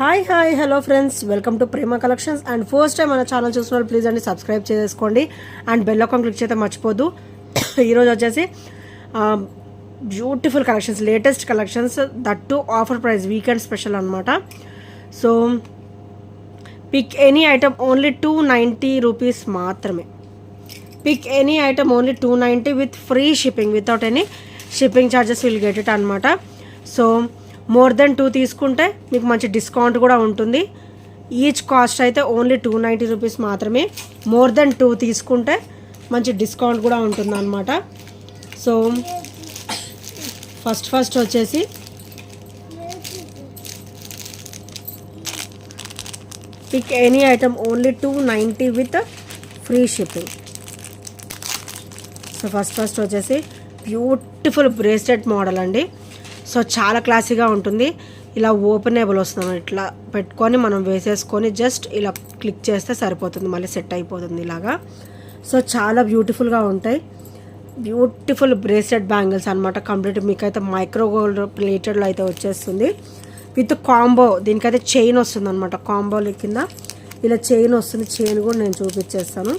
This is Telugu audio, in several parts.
Hi hello friends, welcome to Prema collections. And first time మన ఛానల్ చూస్తున్నారు ప్లీజ్ అండి సబ్స్క్రైబ్ చేసుకోండి అండ్ బెల్ ఐకాన్ క్లిక్ చేస్తే మర్చిపోద్దు. ఈరోజు వచ్చేసి beautiful collections, latest collections, that too offer price, weekend special అనమాట. So pick any item only 290 rupees మాత్రమే. Pick any item only 290 with free shipping, without any shipping charges will get it అనమాట. సో మోర్ దెన్ 2 తీసుకుంటే మీకు మంచి డిస్కౌంట్ కూడా ఉంటుంది. ఈచ్ కాస్ట్ అయితే ఓన్లీ 290 రూపీస్ మాత్రమే. మోర్ దెన్ 2 తీసుకుంటే మంచి డిస్కౌంట్ కూడా ఉంటుంది అనమాట. సో ఫస్ట్ వచ్చేసి pick any item only 290 with free shipping. So first వచ్చేసి బ్యూటిఫుల్ బ్రేస్లెట్ మోడల్ అండి. సో చాలా క్లాసీగా ఉంటుంది. ఇలా ఓపెనబుల్ వస్తుంది, ఇట్లా పెట్టుకొని మనం వేసేసుకొని జస్ట్ ఇలా క్లిక్ చేస్తే సరిపోతుంది, మళ్ళీ సెట్ అయిపోతుంది ఇలాగా. సో చాలా బ్యూటిఫుల్గా ఉంటాయి. బ్యూటిఫుల్ బ్రేస్లెట్ బ్యాంగిల్స్ అనమాట. కంప్లీట్ మీకైతే మైక్రో గోల్డ్ ప్లేటెడ్లో అయితే వచ్చేస్తుంది విత్ కాంబో. దీనికైతే చైన్ వస్తుంది అనమాట. కాంబో కింద ఇలా చైన్ వస్తుంది. చైన్ కూడా నేను చూపించేస్తాను.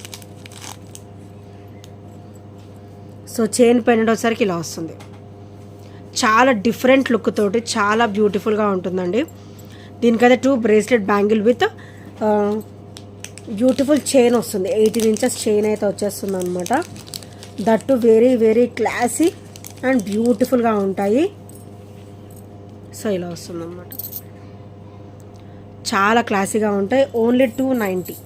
సో చైన్ పెండెంట్ వచ్చేసరికి ఇలా వస్తుంది. చాలా డిఫరెంట్ లుక్ తోటి చాలా బ్యూటిఫుల్గా ఉంటుందండి. దీనికైతే 2 bracelet bangle with beautiful chain వస్తుంది. 18 ఇంచెస్ చైన్ అయితే వచ్చేస్తుంది అనమాట. That very very classy and బ్యూటిఫుల్గా ఉంటాయి. సో ఇలా వస్తుంది అనమాట. చాలా క్లాసీగా ఉంటాయి. ఓన్లీ 290.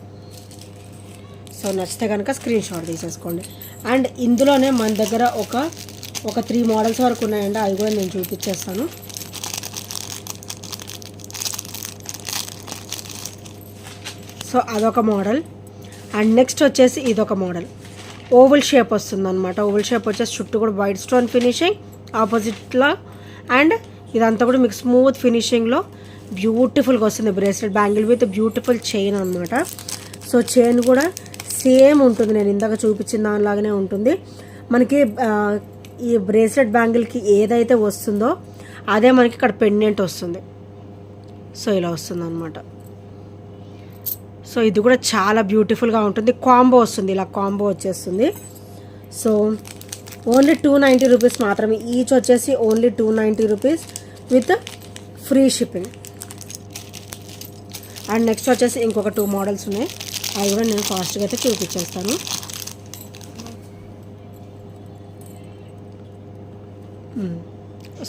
సో నచ్చితే కనుక స్క్రీన్ షాట్ తీసేసుకోండి. అండ్ ఇందులోనే మన దగ్గర ఒక 3 మోడల్స్ వరకు ఉన్నాయండి. అవి కూడా నేను చూపించేస్తాను. సో అదొక మోడల్. అండ్ నెక్స్ట్ వచ్చేసి ఇదొక మోడల్. ఓవల్ షేప్ వస్తుంది అనమాట. ఓవల్ షేప్ వచ్చేసి చుట్టూ కూడా వైట్ స్టోన్ ఫినిషింగ్ ఆపోజిట్లో, అండ్ ఇదంతా కూడా మీకు స్మూత్ ఫినిషింగ్లో బ్యూటిఫుల్గా వస్తుంది. Bracelet bangle with beautiful chain అనమాట. సో చైన్ కూడా సేమ్ ఉంటుంది, నేను ఇందాక చూపించిన దానిలాగానే ఉంటుంది. మనకి ఈ బ్రేస్లెట్ బ్యాంగిల్కి ఏదైతే వస్తుందో అదే మనకి ఇక్కడ పెండెంట్ వస్తుంది. సో ఇలా వస్తుంది అనమాట. సో ఇది కూడా చాలా బ్యూటిఫుల్గా ఉంటుంది. కాంబో వస్తుంది, ఇలా కాంబో వచ్చేస్తుంది. సో ఓన్లీ 290 రూపీస్ మాత్రమే. ఈచ్ వచ్చేసి only 290 rupees with free shipping. And next వచ్చేసి ఇంకొక 2 మోడల్స్ ఉన్నాయి. అవి కూడా నేను ఫాస్ట్గా అయితే చూపించేస్తాను.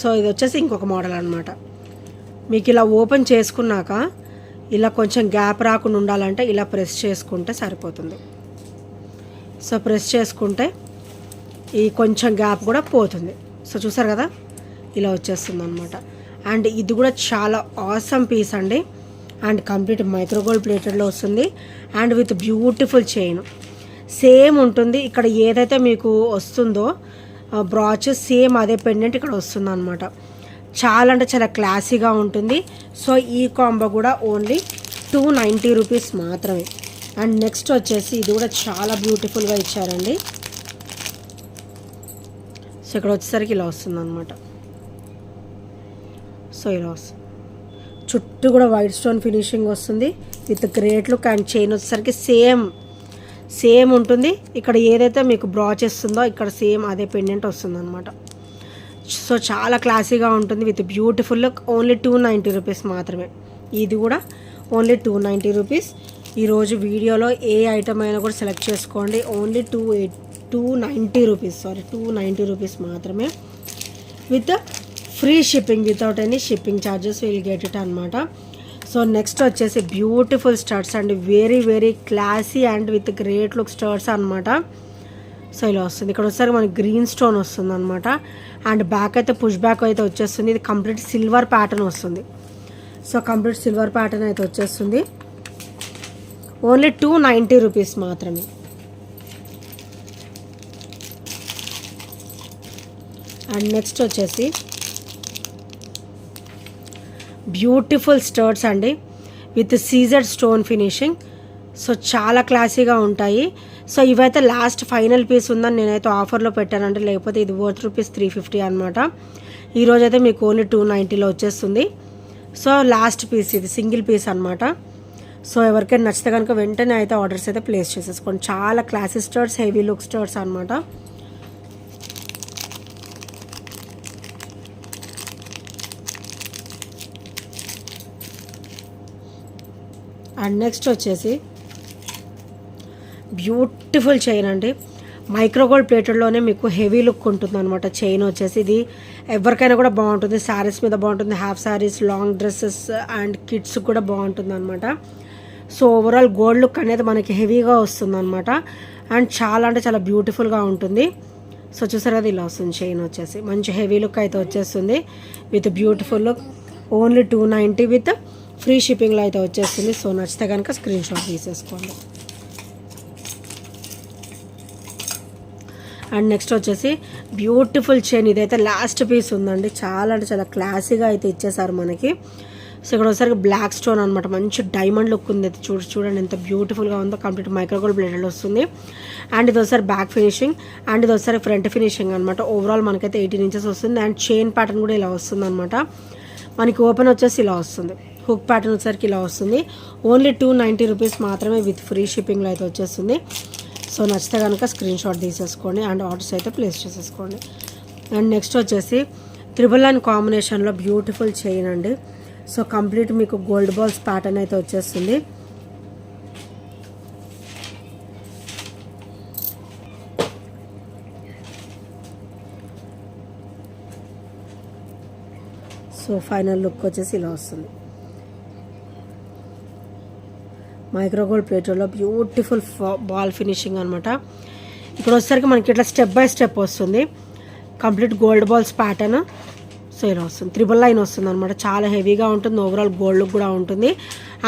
సో ఇది వచ్చేసి ఇంకొక మోడల్ అనమాట. మీకు ఇలా ఓపెన్ చేసుకున్నాక ఇలా కొంచెం గ్యాప్ రాకుండా ఉండాలంటే ఇలా ప్రెస్ చేసుకుంటే సరిపోతుంది. సో ప్రెస్ చేసుకుంటే ఈ కొంచెం గ్యాప్ కూడా పోతుంది. సో చూసారు కదా, ఇలా వచ్చేస్తుంది అనమాట. అండ్ ఇది కూడా చాలా ఆసమ్ పీస్ అండి. అండ్ కంప్లీట్ మైక్రోగోల్డ్ ప్లేటెడ్లో వస్తుంది. And with beautiful chain same ఉంటుంది. ఇక్కడ ఏదైతే మీకు వస్తుందో బ్రాచ్ సేమ్ అదే పెండెంట్ ఇక్కడ వస్తుంది అనమాట. చాలా అంటే చాలా క్లాసీగా ఉంటుంది. సో ఈ కాంబో కూడా ఓన్లీ 290 రూపీస్ మాత్రమే. అండ్ నెక్స్ట్ వచ్చేసి ఇది కూడా చాలా బ్యూటిఫుల్గా ఇచ్చారండి. సో ఇక్కడ వచ్చేసరికి ఇలా వస్తుంది అనమాట. సో ఇలా వస్తుంది. చుట్టూ కూడా వైట్ స్టోన్ ఫినిషింగ్ వస్తుంది with great look. And chain వచ్చేసరికి సేమ్ ఉంటుంది. ఇక్కడ ఏదైతే మీకు బ్రాచ్ వస్తుందో ఇక్కడ సేమ్ అదే పెండెంట్ వస్తుంది అనమాట. సో చాలా క్లాసీగా ఉంటుంది with beautiful look. Only 290 rupees మాత్రమే. ఇది కూడా ఓన్లీ 290 రూపీస్. ఈరోజు వీడియోలో ఏ ఐటమ్ అయినా కూడా సెలెక్ట్ చేసుకోండి. ఓన్లీ 290 రూపీస్, 290 రూపీస్ మాత్రమే with free shipping, without any shipping charges will get it అనమాట. సో నెక్స్ట్ వచ్చేసి బ్యూటిఫుల్ స్టడ్స్ అండి. Very very classy and with great look studs అనమాట. సో ఇలా వస్తుంది. ఇక్కడ వచ్చేసరికి మనకి గ్రీన్ స్టోన్ వస్తుంది అనమాట. అండ్ బ్యాక్ అయితే పుష్ బ్యాక్ అయితే వచ్చేస్తుంది. ఇది కంప్లీట్ సిల్వర్ ప్యాటర్న్ వస్తుంది. సో కంప్లీట్ సిల్వర్ ప్యాటర్న్ అయితే వచ్చేస్తుంది. ఓన్లీ 290 రూపీస్ మాత్రమే. అండ్ నెక్స్ట్ వచ్చేసి బ్యూటిఫుల్ స్టర్ట్స్ అండి with CZ stone finishing. So చాలా క్లాసీగా ఉంటాయి. సో ఇవైతే లాస్ట్ ఫైనల్ పీస్ ఉందని నేనైతే ఆఫర్లో పెట్టానంటే, లేకపోతే ఇది వర్త్ రూపీస్ 350 అనమాట. ఈరోజైతే మీకు ఓన్లీ 290లో వచ్చేస్తుంది. సో లాస్ట్ పీస్ ఇది సింగిల్ పీస్ అనమాట. సో ఎవరికైనా నచ్చితే కనుక వెంటనే అయితే ఆర్డర్స్ అయితే ప్లేస్ చేసేసుకోండి. చాలా క్లాసీ స్టర్ట్స్, హెవీ లుక్ స్టర్ట్స్ అనమాట. అండ్ నెక్స్ట్ వచ్చేసి బ్యూటిఫుల్ చైన్ అండి. మైక్రోగోల్డ్ ప్లేటెడ్లోనే మీకు హెవీ లుక్ ఉంటుంది అనమాట. చైన్ వచ్చేసి ఇది ఎవరికైనా కూడా బాగుంటుంది. శారీస్ మీద బాగుంటుంది, half saris, long dresses and kids కూడా బాగుంటుంది అనమాట. సో ఓవరాల్ గోల్డ్ లుక్ అనేది మనకి హెవీగా వస్తుంది అనమాట. అండ్ చాలా అంటే చాలా బ్యూటిఫుల్గా ఉంటుంది. సో చూసారు కదా, ఇలా వస్తుంది చైన్ వచ్చేసి. మంచి హెవీ లుక్ అయితే వచ్చేస్తుంది with beautiful look. Only 290 with free షిప్పింగ్లో అయితే వచ్చేస్తుంది. సో నచ్చితే కనుక స్క్రీన్ షాట్ తీసేసుకోండి. అండ్ నెక్స్ట్ వచ్చేసి బ్యూటిఫుల్ చైన్. ఇదైతే లాస్ట్ పీస్ ఉందండి. చాలా అంటే చాలా క్లాసీగా అయితే ఇచ్చేసారు మనకి. సో ఇక్కడ ఒకసారి బ్లాక్ స్టోన్ అనమాట. మంచి డైమండ్ లుక్ ఉంది. అయితే చూడండి ఎంత బ్యూటిఫుల్గా ఉందో. కంప్లీట్ మైక్రోగోల్డ్ బ్లేడెడ్ వస్తుంది. అండ్ ఇది ఒకసారి బ్యాక్ ఫినిషింగ్ అండ్ ఇది ఒకసారి ఫ్రంట్ ఫినిషింగ్ అనమాట. ఓవరాల్ మనకైతే 18 ఇంచెస్ వస్తుంది. అండ్ చైన్ ప్యాటర్న్ కూడా ఇలా వస్తుంది అనమాట. మనకి ఓపెన్ వచ్చేసి ఇలా వస్తుంది. హుక్ ప్యాటర్న్ వచ్చేసరికి ఇలా వస్తుంది. ఓన్లీ 290 రూపీస్ మాత్రమే విత్ ఫ్రీ షిప్పింగ్లో అయితే వచ్చేస్తుంది. సో నచ్చితే కనుక స్క్రీన్ షాట్ తీసేసుకోండి అండ్ ఆర్డర్స్ అయితే ప్లేస్ చేసేసుకోండి. అండ్ నెక్స్ట్ వచ్చేసి 999 కాంబినేషన్లో బ్యూటిఫుల్ చైన్ అండి. సో కంప్లీట్ మీకు గోల్డ్ బాల్స్ ప్యాటర్న్ అయితే వచ్చేస్తుంది. సో ఫైనల్ లుక్ వచ్చేసి ఇలా వస్తుంది. మైక్రోగోల్డ్ ప్లేటర్లో బ్యూటిఫుల్ బాల్ ఫినిషింగ్ అనమాట. ఇక్కడ వచ్చేసరికి మనకి ఇట్లా స్టెప్ బై స్టెప్ వస్తుంది. Complete gold balls pattern. So ఇలా వస్తుంది. 999 వస్తుంది అనమాట. చాలా హెవీగా ఉంటుంది. ఓవరాల్ గోల్డ్ లుక్ కూడా ఉంటుంది.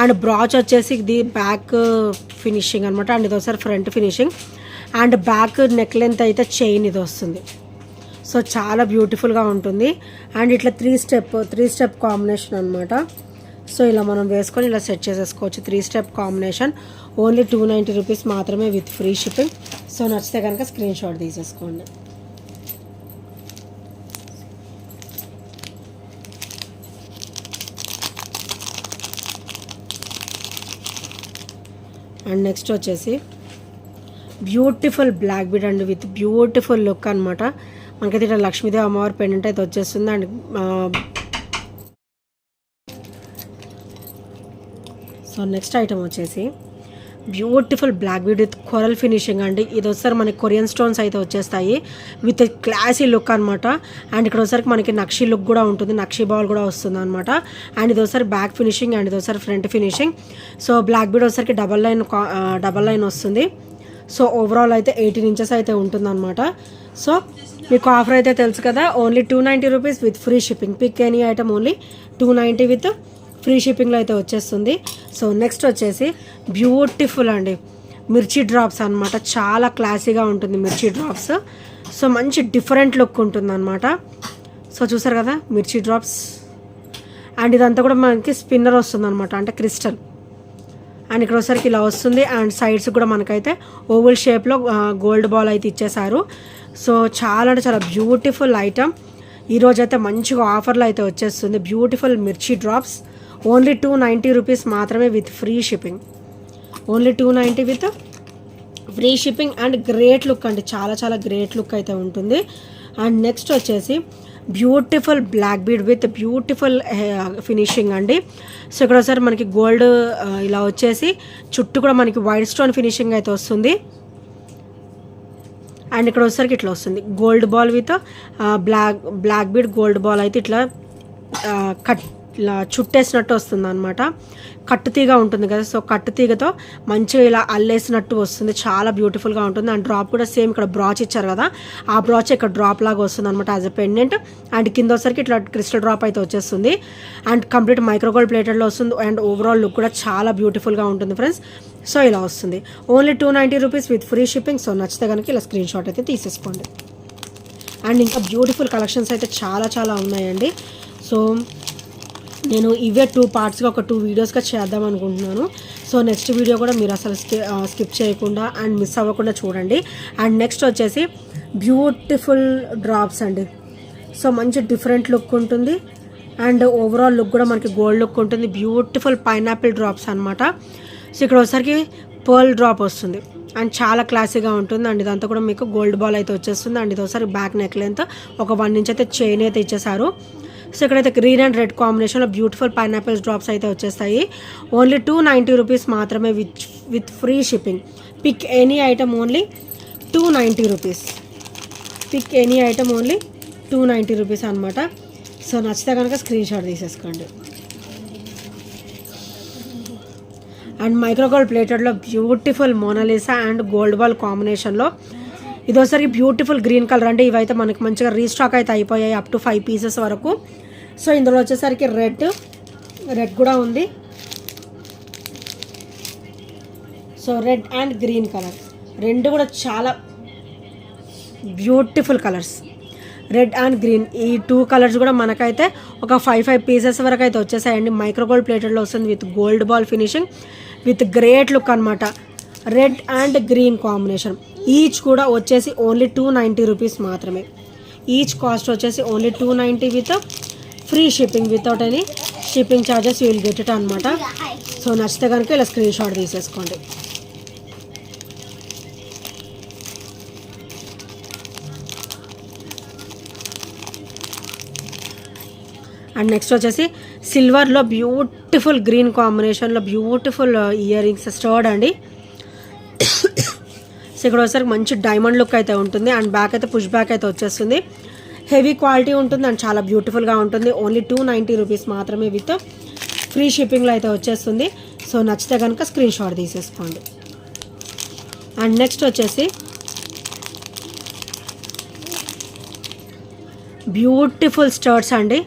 అండ్ బ్రాచ్ వచ్చేసి ఇది బ్యాక్ ఫినిషింగ్ అనమాట. అండ్ ఇది ఒకసారి front finishing and back neck length అయితే చైన్ ఇది వస్తుంది. సో చాలా బ్యూటిఫుల్గా ఉంటుంది. అండ్ ఇట్లా త్రీ స్టెప్ కాంబినేషన్ అనమాట. సో ఇలా మనం వేసుకొని ఇలా సెట్ చేసేసుకోవచ్చు. 3 స్టెప్ కాంబినేషన్. ఓన్లీ 290 రూపీస్ మాత్రమే విత్ ఫ్రీ షిప్పింగ్. సో నచ్చితే కనుక స్క్రీన్ షాట్ తీసేసుకోండి. అండ్ నెక్స్ట్ వచ్చేసి beautiful black bead and with beautiful look అనమాట. మనకైతే ఇట్లా లక్ష్మీదేవి అమ్మవారి పెండెంట్ అయితే వచ్చేస్తుంది. అండ్ సో నెక్స్ట్ ఐటమ్ వచ్చేసి beautiful black bead with coral finishing అండి. ఇది ఒకసారి మనకి కొరియన్ స్టోన్స్ అయితే వచ్చేస్తాయి విత్ క్లాసీ లుక్ అనమాట. అండ్ ఇక్కడ ఒకసారి మనకి నక్షి లుక్ కూడా ఉంటుంది. నక్షి బాల్ కూడా వస్తుంది అనమాట. అండ్ ఇది ఒకసారి బ్యాక్ ఫినిషింగ్ అండ్ ఇది ఒకసారి front finishing. So black bead ఒకసారికి డబల్ లైన్ వస్తుంది. సో ఓవరాల్ అయితే 18 ఇంచెస్ అయితే ఉంటుంది అనమాట. సో మీకు ఆఫర్ అయితే తెలుసు కదా, only 290 rupees with free shipping. Pick any item only 290 with free షిప్పింగ్లో అయితే వచ్చేస్తుంది. సో నెక్స్ట్ వచ్చేసి బ్యూటిఫుల్ అండి మిర్చి డ్రాప్స్ అనమాట. చాలా క్లాసీగా ఉంటుంది మిర్చి డ్రాప్స్. సో మంచి డిఫరెంట్ లుక్ ఉంటుంది అనమాట. సో చూసారు కదా మిర్చి డ్రాప్స్. అండ్ ఇదంతా కూడా మనకి స్పిన్నర్ వస్తుంది అనమాట, అంటే క్రిస్టల్. అండ్ ఇక్కడ ఒకసారికి ఇలా వస్తుంది. అండ్ సైడ్స్ కూడా మనకైతే ఓవల్ షేప్లో గోల్డ్ బాల్ అయితే ఇచ్చేసారు. సో చాలా అంటే చాలా బ్యూటిఫుల్ ఐటమ్. ఈరోజు అయితే మంచిగా ఆఫర్లో అయితే వచ్చేస్తుంది. Beautiful mirchi drops. Only 290 rupees మాత్రమే with free shipping. Only 290 with free shipping. And great look అండి, చాలా చాలా గ్రేట్ లుక్ అయితే ఉంటుంది. అండ్ నెక్స్ట్ వచ్చేసి beautiful black bead with beautiful finishing అండి. సో ఇక్కడ ఒకసారి మనకి గోల్డ్ ఇలా వచ్చేసి చుట్టూ కూడా మనకి వైట్ స్టోన్ ఫినిషింగ్ అయితే వస్తుంది. అండ్ ఇక్కడ వచ్చేసరికి ఇట్లా వస్తుంది gold ball with black bead gold ball అయితే ఇట్లా ఇలా చుట్టేసినట్టు వస్తుంది అనమాట. కట్టుతీగ ఉంటుంది కదా, సో కట్టుతీగతో మంచిగా ఇలా అల్లేసినట్టు వస్తుంది. చాలా బ్యూటిఫుల్గా ఉంటుంది. అండ్ డ్రాప్ కూడా సేమ్ ఇక్కడ బ్రాచ్ ఇచ్చారు కదా, ఆ బ్రాచ్ ఇక్కడ డ్రాప్ లాగా వస్తుంది అనమాట యాజ్ ఎ పెండెంట్. అండ్ కింద వచ్చరికి ఇట్లా క్రిస్టల్ డ్రాప్ అయితే వచ్చేస్తుంది. అండ్ కంప్లీట్ మైక్రోగోల్డ్ ప్లేటెడ్లో వస్తుంది. అండ్ ఓవరాల్ లుక్ కూడా చాలా బ్యూటిఫుల్గా ఉంటుంది ఫ్రెండ్స్. సో ఇలా వస్తుంది. Only 290 rupees with free shipping. So నచ్చితే కనుక ఇలా స్క్రీన్ షాట్ అయితే తీసేసుకోండి. అండ్ ఇంకా బ్యూటిఫుల్ కలెక్షన్స్ అయితే చాలా చాలా ఉన్నాయండి. సో నేను ఇవే 2 పార్ట్స్గా ఒక 2 వీడియోస్గా చేద్దాం అనుకుంటున్నాను. సో నెక్స్ట్ వీడియో కూడా మీరు అసలు స్కిప్ చేయకుండా అండ్ మిస్ అవ్వకుండా చూడండి. అండ్ నెక్స్ట్ వచ్చేసి బ్యూటిఫుల్ డ్రాప్స్ అండి. సో మంచి డిఫరెంట్ లుక్ ఉంటుంది. అండ్ ఓవరాల్ లుక్ కూడా మనకి గోల్డ్ లుక్ ఉంటుంది. బ్యూటిఫుల్ పైనాపిల్ డ్రాప్స్ అనమాట. సో ఇక్కడ ఒకసారికి పర్ల్ డ్రాప్ వస్తుంది అండ్ చాలా క్లాసీగా ఉంటుంది. అండ్ ఇదంతా కూడా మీకు గోల్డ్ బాల్ అయితే వచ్చేస్తుంది. అండ్ ఇది ఒకసారి బ్యాక్ నెక్ లెంత్ ఒక 1 ఇంచ్ అయితే చైన్ అయితే ఇచ్చేసారు. సో ఇక్కడైతే గ్రీన్ అండ్ రెడ్ కాంబినేషన్లో బ్యూటిఫుల్ పైనాపిల్స్ డ్రాప్స్ అయితే వచ్చేస్తాయి. ఓన్లీ 290 రూపీస్ మాత్రమే with free shipping. Pick any item only 290 rupees. Pick any item only 290 rupees అనమాట. సో నచ్చితే కనుక స్క్రీన్ షాట్ తీసేసుకోండి. అండ్ మైక్రోగోల్డ్ ప్లేటెడ్లో beautiful Mona Lisa and gold ball కాంబినేషన్లో ఇది ఒకసారి బ్యూటిఫుల్ గ్రీన్ కలర్. అంటే ఇవైతే మనకి మంచిగా రీస్టాక్ అయితే అయిపోయాయి అప్ టు 5 పీసెస్ వరకు. సో ఇందులో వచ్చేసరికి రెడ్ కూడా ఉంది. So red and green colour రెండు కూడా చాలా beautiful colours. Red and green ఈ 2 కలర్స్ కూడా మనకైతే ఒక 5 పీసెస్ వరకు అయితే వచ్చేసాయండి. మైక్రోగోల్డ్ ప్లేటెడ్లో వస్తుంది with gold ball finishing with great look అనమాట. Red and green combination. Each కూడా వచ్చేసి ఓన్లీ 290 రూపీస్ మాత్రమే. ఈచ్ కాస్ట్ వచ్చేసి only 290 with free shipping. Without any shipping charges you will get it అనమాట. సో నచ్చితే కనుక ఇలా స్క్రీన్ షాట్ తీసేసుకోండి. అండ్ నెక్స్ట్ వచ్చేసి సిల్వర్లో బ్యూటిఫుల్ గ్రీన్ కాంబినేషన్లో బ్యూటిఫుల్ ఇయర్ రింగ్స్ స్టర్డ్ అండి. సో ఇక్కడ వచ్చేసరికి మంచి డైమండ్ లుక్ అయితే ఉంటుంది. అండ్ బ్యాక్ అయితే పుష్ బ్యాక్ అయితే వచ్చేస్తుంది. హెవీ క్వాలిటీ ఉంటుంది అండ్ చాలా బ్యూటిఫుల్గా ఉంటుంది. ఓన్లీ 290 రూపీస్ మాత్రమే విత్ ఫ్రీ షిప్పింగ్లో అయితే వచ్చేస్తుంది. సో నచ్చితే కనుక స్క్రీన్ షాట్ తీసేసుకోండి. అండ్ నెక్స్ట్ వచ్చేసి బ్యూటిఫుల్ స్టర్ట్స్ అండి.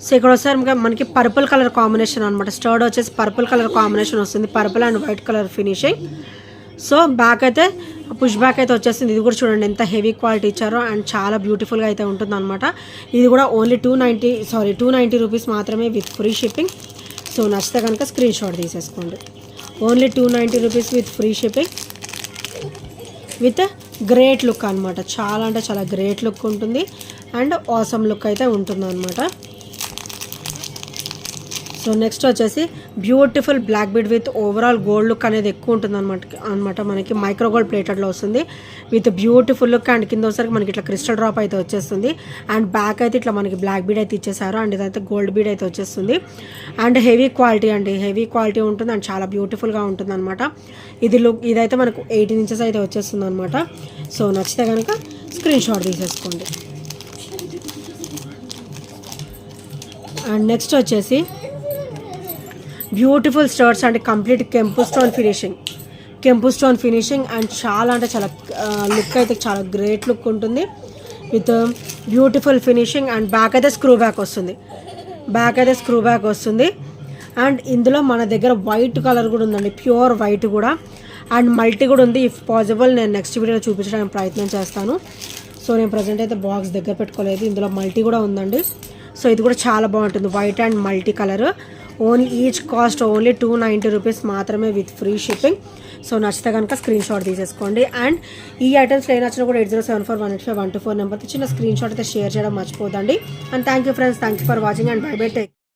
సో ఇక్కడ ఒకసారి మనకి పర్పుల్ కలర్ కాంబినేషన్ అనమాట. స్టర్డ్ వచ్చేసి పర్పుల్ కలర్ కాంబినేషన్ వస్తుంది. Purple and white colour finishing. So back అయితే పుష్ బ్యాక్ అయితే వచ్చేస్తుంది. ఇది కూడా చూడండి ఎంత హెవీ క్వాలిటీ ఇచ్చారో అండ్ చాలా బ్యూటిఫుల్గా అయితే ఉంటుంది అనమాట. ఇది కూడా ఓన్లీ 290 రూపీస్ మాత్రమే విత్ ఫ్రీ షిప్పింగ్. సో నచ్చితే కనుక స్క్రీన్ షాట్ తీసేసుకోండి. Only 290 rupees with free shipping with great look అనమాట. చాలా అంటే చాలా గ్రేట్ లుక్ ఉంటుంది అండ్ ఆసమ్ లుక్ అయితే ఉంటుంది అనమాట. సో నెక్స్ట్ వచ్చేసి beautiful black bead with overall gold look అనేది ఎక్కువ ఉంటుంది అనమాట. మనకి మైక్రోగోల్డ్ ప్లేటెడ్లో వస్తుంది విత్ బ్యూటిఫుల్ లుక్. అండ్ కింద వచ్చేసరికి మనకి ఇట్లా క్రిస్టల్ డ్రాప్ అయితే వచ్చేస్తుంది. అండ్ బ్యాక్ అయితే ఇట్లా మనకి బ్లాక్ బీడ్ అయితే ఇచ్చేసారు. అండ్ ఇదైతే గోల్డ్ బీడ్ అయితే వచ్చేస్తుంది. అండ్ హెవీ క్వాలిటీ అండి. హెవీ క్వాలిటీ ఉంటుంది అండ్ చాలా బ్యూటిఫుల్గా ఉంటుంది అనమాట. ఇదైతే మనకు 18 ఇంచెస్ అయితే వచ్చేస్తుంది అనమాట. సో నచ్చితే కనుక స్క్రీన్ షాట్ తీసేసుకోండి. అండ్ నెక్స్ట్ వచ్చేసి బ్యూటిఫుల్ స్టర్ట్స్ అంటే కంప్లీట్ కెంపు స్టోన్ ఫినిషింగ్ అండ్ చాలా అంటే చాలా లుక్ అయితే చాలా గ్రేట్ లుక్ ఉంటుంది with beautiful finishing. And back అయితే స్క్రూ బ్యాక్ వస్తుంది. అండ్ ఇందులో మన దగ్గర వైట్ కలర్ కూడా ఉందండి. ప్యూర్ వైట్ కూడా అండ్ మల్టీ కూడా ఉంది. ఇఫ్ పాసిబుల్ నేను నెక్స్ట్ వీడియోలో చూపించడానికి ప్రయత్నం చేస్తాను. సో నేను ప్రజెంట్ అయితే బాక్స్ దగ్గర పెట్టుకోలేదు. ఇందులో మల్టీ కూడా ఉందండి. సో ఇది కూడా చాలా బాగుంటుంది. White and multi colour. Only each cost only 290 rupees మాత్రమే విత్ ఫ్రీ షిప్పింగ్. సో నచ్చితే కనుక స్క్రీన్ షాట్ తీసేసుకోండి. అండ్ ఈ ఐటమ్స్ ఏ నచ్చినా కూడా 8074185124 నెంబర్తో చిన్న స్క్రీన్ షాట్ అయితే షేర్ చేయడం మర్చిపోదండి. And thank you friends. Thank you for watching and bye bye take.